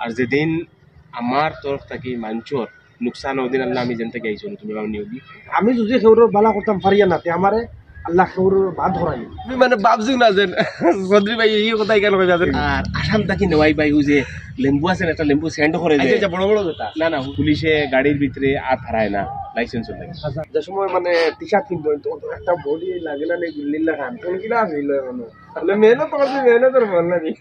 আর যেদিন আমার তরফ থেকে মানুষের নুকসান ওদিন আল্লাহ আমি যেন থেকে আইসো তুমি বাবু নিয়োগী আমি যদি সেউর বালা করতাম পারিয়া নাতে আমারে আল্লাহ সেউর বাদ ধরাই তুমি মানে বাবজু না যেন চৌধুরী ভাই এই কথাই কেন কইবা যেন আর আসাম থাকি নেওয়াই বাই যে লেম্বু আছে না একটা লেম্বু সেন্ড করে যে আচ্ছা বড় বড় কথা না না পুলিশে গাড়ির ভিতরে আর হারায় না লাইসেন্স লাগে আচ্ছা যে সময় মানে টি শার্ট কিনতো তো একটা বডি লাগে না নে গুল্লিল্লা খান কোন কি না হইলো মানে তাহলে মেহনত করতে মেহনতের বল না নি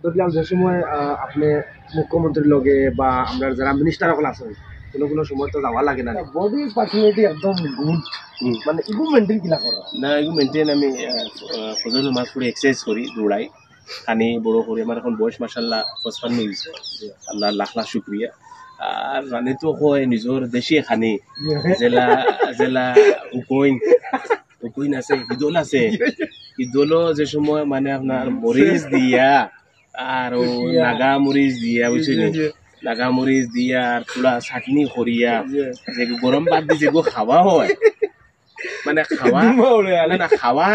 তো যে সময় আপনি মুখ্যমন্ত্রীর লগে বা আমরা যারা মিনিস্টার সকল আছেন কোনো সময় তো যাওয়া লাগে না বডি পার্সোনালিটি একদম গুড মানে ইগু মেইনটেইন কিলা করা না এগুলো মেনটেন আমি ফজর নামাজ পড়ে এক্সারসাইজ করি দৌড়াই খানি বড় করি আমার এখন বয়স মাশাআল্লাহ 55 হয়েছে আল্লাহ লাখ লাখ শুকরিয়া আর রানে তো হয় নিজের দেশে খানি জেলা জেলা উকইন আছে ইদল আছে ইদলও যে সময় মানে আপনার মরিচ দিয়া আর নাগা মরিচ দিয়া বুঝছেন নাগা মরিচ দিয়া আর পুরা চাটনি করিয়া যে গরম ভাত দিয়ে যেগুলো খাওয়া হয় মানে খাওয়া না খাওয়া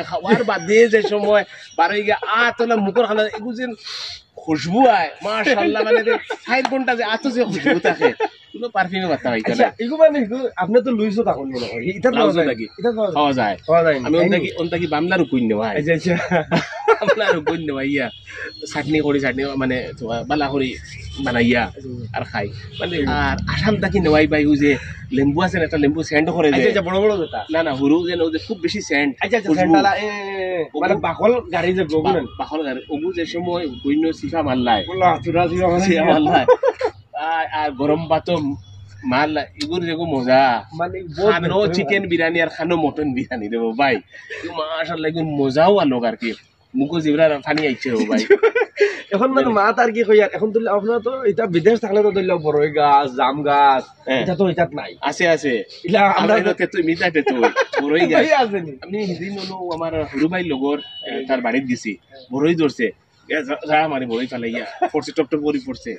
খাওয়ার বাদে যে সময় বারোই গিয়ে তোলা মুখর খানা এগুলো যে খুশবু আয় মাশাআল্লাহ মানে 4 ঘন্টা যে আতো যে খুশবু থাকে কোনো পারফিউমে বাতা হয় আচ্ছা এগু মানে আপনি তো লুইছো তখন মনে হয় এটা পাওয়া যায় আমি ওনটাকি বামলার কইন নেওয়া আচ্ছা আচ্ছা বামলার কইন নেওয়া ইয়া চাটনি মানে বালা করি বানাইয়া আর খাই মানে আর আসাম থাকি নেওয়াই বাই যে লেম্বু আছে না একটা লেম্বু সেন্ড করে যে আচ্ছা বড় বড় কথা না না হুরু যেন যে খুব বেশি সেন্ট আচ্ছা আচ্ছা সেন্টালা মানে বাকল গাড়ি যে গগুন বাকল গাড়ি ওগু যে সময় কইন সিফা মারলাই আল্লাহ তুরা সিফা মারলাই আর গরম ভাত মাল এগুলো যেগো মজা মানে খানো চিকেন বিরিয়ানি আর খানো মটন বিরিয়ানি দেবো ভাই মাশাআল্লাহ এগুলো মজাও আলোক আর কি মুখো জিবরা ফানি আইছে ও ভাই এখন মানে মা তার কি কই এখন তো আপনারা তো এটা বিদেশ থাকলে তো ধরলে বড়ই গাছ জাম গাছ এটা তো এটাত নাই আছে আছে ইলা আমরা তো তুই মিটাতে তো বড়ই গাছ আছে নি আমি সেদিন হলো আমার হরু ভাই লগর তার বাড়িতে গেছি বড়ই ধরছে যা মানে বড়ই ফালাইয়া পড়ছে টপ টপ করে পড়ছে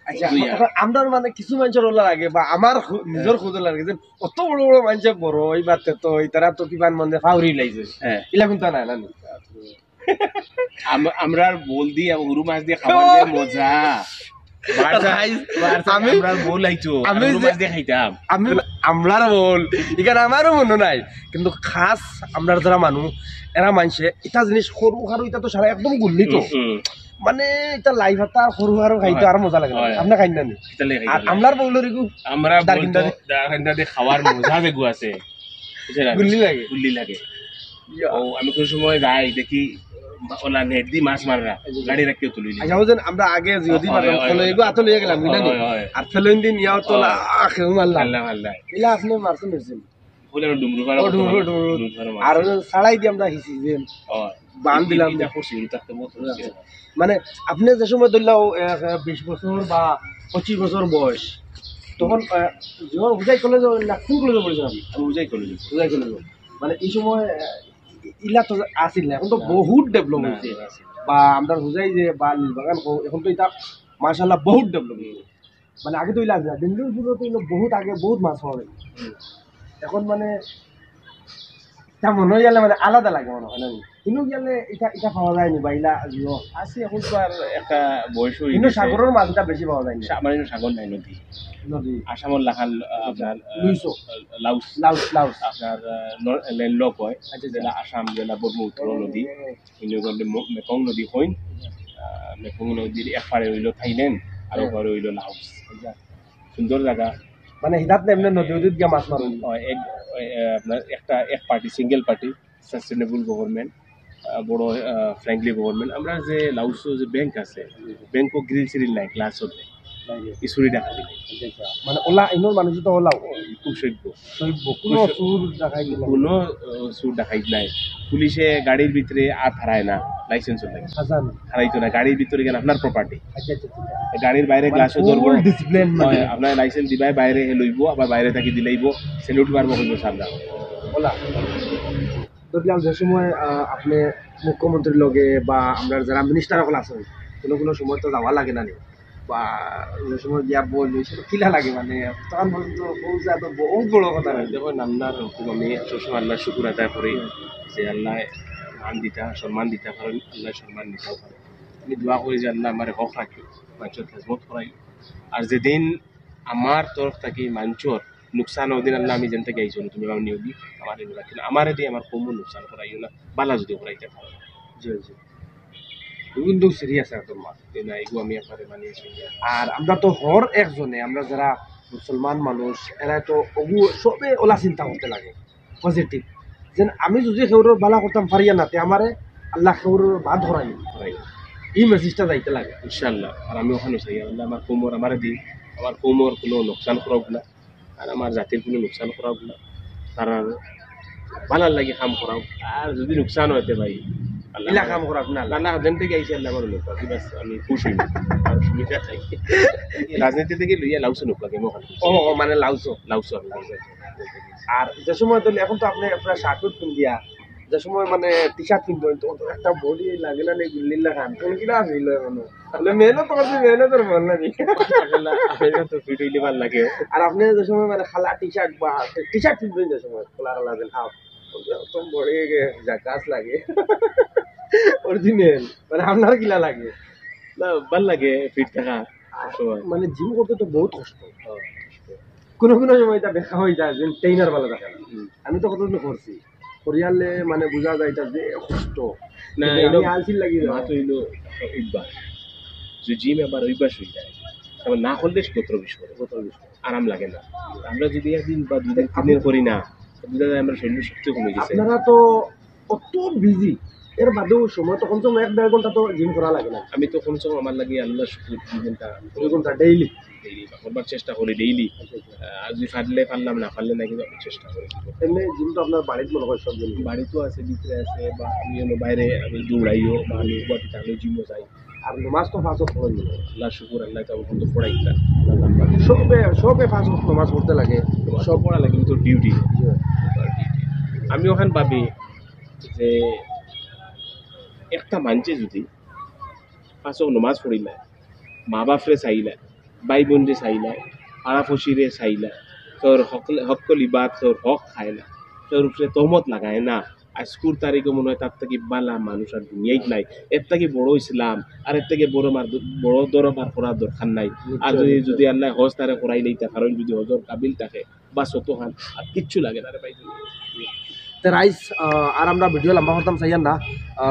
আচ্ছা আমরা মানে কিছু মানুষের ওলা লাগে বা আমার নিজের খুদ লাগে যে কত বড় বড় মানুষ বড় এই বাতে তো তারা তো কিমান মানে ফাউরি লাইছে ইলা কিন্তু নাই না আমরা বল দি গরু মাছ দিয়ে খাবার দিয়ে মজা আমরার বল এখানে আমারও মনে নাই কিন্তু খাস আমরার যারা মানুষ এরা মানছে এটা জিনিস সরু খারু এটা তো সারা একদম গুল্লি তো মানে এটা লাইফ এটা সরু খারু খাইতে আর মজা লাগে আপনি খাই না আর আমরার বউলর আমরা খাওয়ার মজা বেগু আছে গুল্লি লাগে ও আমি কোন সময় যাই দেখি ওলা নেট দি মাছ মাররা গাড়ি রাখিও তুলি আচ্ছা বুঝেন আমরা আগে যদি মারলাম ফেলে এগো আতো লইয়া গেলাম বুঝলেন আর ফেলেন দিন ইয়াও তোলা আখে মারলাম আল্লাহ ইলা আপনি মারছেন নিছেন বলে ডুমরু আর ছাড়াই দি আমরা হিসি যে বান দিলাম মানে আপনি যে সময় ধরলাও 20 বছর বা 25 বছর বয়স তখন যখন বুঝাই কলেজ না কোন কলেজে পড়েছেন আমি বুঝাই কলেজ মানে এই সময় ইলা তো আসিল না এখন তো বহুত ডেভেলপ হয়েছে বা আমরা বুঝাই যে বা নীলবাগান এখন তো এটা মাশাআল্লাহ বহুত ডেভেলপ হয়েছে মানে আগে তো ইলা না দিনদুপুরে তো বহুত আগে বহুত মাছ পাওয়া যায় এখন মানে তা মনে হয় গেলে মানে আলাদা লাগে মনে হয় না কিন্তু গেলে এটা এটা পাওয়া যায়নি বা ইলা জিও আছে এখন তো আর একটা বয়স কিন্তু সাগরের মাছটা বেশি পাওয়া যায়নি আমার সাগর নাই নদী আসামর লাখাল আপনার লাউস আপনার ল্যান্ডলক হয় জেলা আসাম জেলা ব্রহ্মপুত্র নদী মেকং নদী হইন মেকং নদীর একপারে হইল থাইল্যান্ড আর ওপারে হইল লাউস সুন্দর জায়গা মানে হিদাত এমনি নদী নদীত গিয়ে মাছ মারুন আপনার একটা এক party single party sustainable government বড় ফ্র্যাঙ্কলি গভর্নমেন্ট আমরা যে লাউসো যে ব্যাংক আছে ব্যাংকও গ্রিল সিরিল নাই গ্লাসত ইসুরি দেখা দিলে মানে ওলা ইনোর মানুষ তো ওলা খুব সভ্য কোনো সুর দেখাই কোনো সুর দেখাই নাই পুলিশে গাড়ির ভিতরে আর হারায় না লাইসেন্স লাগে হারাইতো না গাড়ির ভিতরে গেলে আপনার প্রপার্টি গাড়ির বাইরে গ্লাসও ধরবো ডিসিপ্লিন আপনার লাইসেন্স দিবাই বাইরে লইব আবার বাইরে থাকি দিলেইব স্যালুট মারবো কিন্তু সামনে ওলা ধরলাম যে সময় আপনি মুখ্যমন্ত্রীর লগে বা আমরা যারা মিনিস্টার সকল আছেন কোনো সময় তো যাওয়া লাগে না বা যে সময় গিয়া বলবো সেটা কিলা লাগে মানে তখন পর্যন্ত পৌঁছা তো বহুত বড় কথা দেখুন আল্লাহর হুকুম আমি সবসময় আল্লাহ শুকুর আদায় করি যে আল্লাহ মান দিতা সম্মান দিতে পারেন আল্লাহ সম্মান দিতেও পারে আমি দোয়া করি যে আল্লাহ আমার হক রাখিও মানুষের খেজমত করাইও আর যেদিন আমার তরফ থাকি মানুষের নুকসান ওদিন আল্লাহ আমি যেন থেকে আইছো তুমি আমার নিয়োগি আমার রাখি আমার দিয়ে আমার কমও নুকসান করাইও না বালা যদি করাইতে পারো জি জি কিন্তু সিরিয়াস একদম মা না এগুলো আমি একবারে মানিয়েছি আর আমরা তো হর একজনে আমরা যারা মুসলমান মানুষ এরা তো অগু সবে ওলা চিন্তা করতে লাগে পজিটিভ যেন আমি যদি সেউরের বালা করতাম পারিয়া নাতে আমারে আল্লাহ সেউরের বাদ ধরাই করাই এই মেসেজটা যাইতে লাগে ইনশাল্লাহ আর আমি ওখানে চাই আল্লাহ আমার কোমর আমার দিই আমার কোমর কোনো লোকসান করাব না আর আমার জাতির কোনো লোকসান করাব না কারণ ভালো লাগে কাম করাও আর যদি লোকসান হইতে ভাই ইলা কাম করা না আল্লাহ যেন থেকে আইসি আল্লাহ আমার লোক বাকি বাস আমি খুশ হইব আর সুবিধা চাই রাজনীতি থেকে লইয়া লাউসো লোক লাগে মোখান ও মানে লাউসো লাউসো আর যে সময় তো এখন তো আপনি আপনার শার্ট পিন দিয়া যে সময় মানে টি শার্ট কিনবেন তো একটা বডি লাগে না গুল্লিল্লা খান কোন কিনা আসিল মানে তাহলে মেহনত করতে মেহনতের মন না আপনার তো ফিট হইলে ভালো লাগে আর আপনি যে সময় মানে খালা টি শার্ট বা টি শার্ট কিনবেন যে সময় খোলা লাগেন হাফ তো বড়ি জাকাস লাগে অরিজিনাল মানে আপনার কিলা লাগে না ভালো লাগে ফিট থাকা সময় মানে জিম করতে তো বহুত কষ্ট কোনো কোনো সময় এটা দেখা হয়ে যায় যে ট্রেনার ভালো থাকে না আমি তো কতদিন করছি করিয়ালে মানে বোঝা যায় এটা যে কষ্ট না আমি আলসি লাগি মা তো হইলো অভ্যাস যে জিম আবার অভ্যাস হয়ে যায় তারপর না করলে গোত্র বিষ করে আরাম লাগে না আমরা যদি একদিন বা দুদিন তিনদিন করি না বুঝা যায় আমরা শরীরের শক্তি কমে গেছে আপনারা তো কত বিজি এর বাদেও সময় তো কমসে কম 1-1.5 ঘন্টা তো জিম করা লাগে না আমি তো কমসে কম আমার লাগে আল্লাহ শুক্র 2 ঘন্টা ডেইলি ডেইলি করবার চেষ্টা করি ডেইলি আর যদি পারলাম না পারলে না কিন্তু আমি চেষ্টা করি এমনি জিম তো আপনার বাড়িতে মনে হয় সব জিম বাড়িতেও আছে ভিতরে আছে বা আমি অন্য বাইরে আমি দৌড়াইও বা আমি গুয়াহাটিতে আমিও জিমও যাই আর নামাজ তো ফাঁস ওয়াক্ত পড়েন আল্লাহ শুকুর আল্লাহ তো কিন্তু পড়াইতা সবে ফাঁস ওয়াক্ত নামাজ পড়তে লাগে সব পড়া লাগে কিন্তু ডিউটি আমি ওখানে ভাবি যে একটা মানছে যদি পাঁচক নমাজ পড়িলা মা বাপরে চাইলা ভাই বোনরে চাইলা পাড়া ফসিরে চাইলা তোর হক লিবা তোর হক খায় না তোর উপরে তহমত লাগায় না আজকুর তারিখে মনে হয় তার থেকে বালা মানুষ আর দুনিয়াই নাই এর থেকে বড় ইসলাম আর এর থেকে বড় দরবার করার দরকার নাই আর যদি আল্লাহ হজ তারে করাই নেই কারণ যদি হজর কাবিল থাকে বা শত খান আর কিচ্ছু লাগে না রে ভাই রাইস আর আমরা ভিডিও লম্বা করতাম চাইয়ান না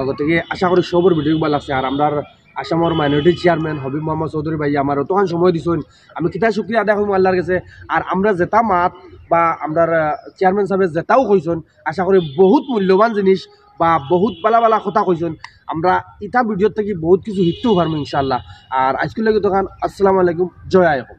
গতিকে আশা করি সবর ভিডিও ভালো লাগছে আর আমরা আসামের মাইনরিটি চেয়ারম্যান হবিব মোহাম্মদ চৌধুরী ভাই আমার তখন সময় দিছেন আমি কিতাই শুক্রিয়া আদায় করবো আল্লাহর কাছে আর আমরা যেটা মাত বা আমরা চেয়ারম্যান সাহেব যেটাও কইছেন আশা করি বহুত মূল্যবান জিনিস বা বহুত বালা বালা কথা কইছেন আমরা ইটা ভিডিওর থেকে বহুত কিছু শিখতেও পারবো ইনশাল্লাহ আর আজকে লাগে তখন আসসালামু আলাইকুম জয় আয় হোক।